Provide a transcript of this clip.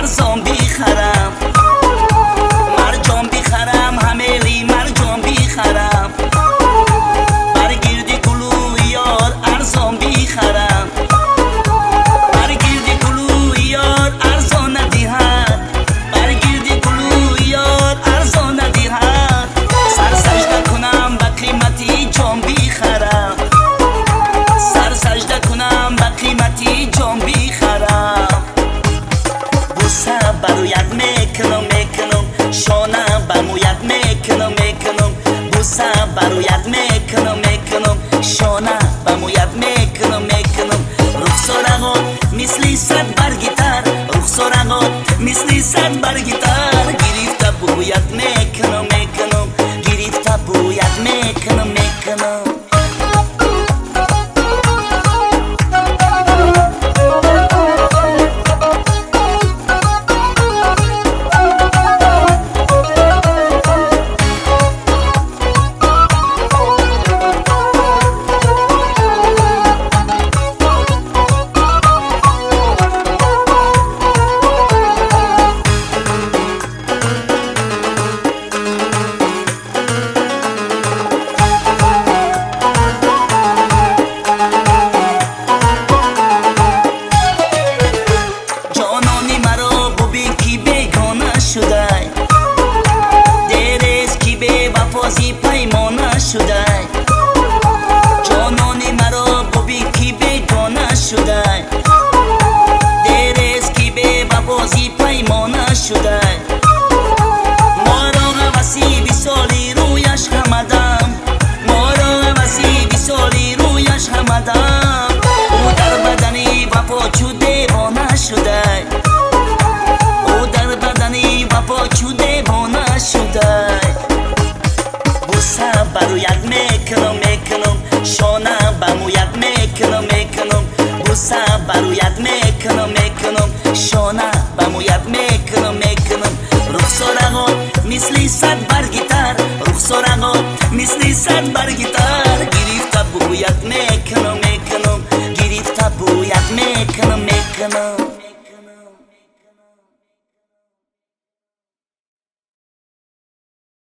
ارزان بیخرم، مرجان بیخرم، همیلی مرجان بیخرم، برگردی گلو یار ارزان بیخرم، برگردی گلو یار ارزان ندیهد، برگردی گلو یار ارزان ندیهد، سر سجده کنم به قیمتی جان بیخرم، سر سجده کنم به قیمتی جان بیخرم. بوسه برایت میکنم شانه به مویت میکنم بوسه برایت میکنم شانه به مویت میکنم رخسارغات مثلی صد برگیتر، رخسارغات مثلی صد برگیتر، گرفته بویت میکنم گرفته بویت میکنم پیمانه شده، جانانی مرا ببین کی بیگانه شده، دیرست کی به بازی پیمانه شده، ما را وسی بی سالی رویش همدم، ما را وسی بی سالی رویش همدم، او در بدنی وفا چو دیوانه شده، او در بدنی وفا چو دیوانه شده. بوسه برایت میکنم شانه به مویت میکنم بوسه برایت میکنم شانه به مویت میکنم رخسارغات مثلی صد برگیتر، رخسارغات مثلی صد برگیتر، گرفته بویت میکنم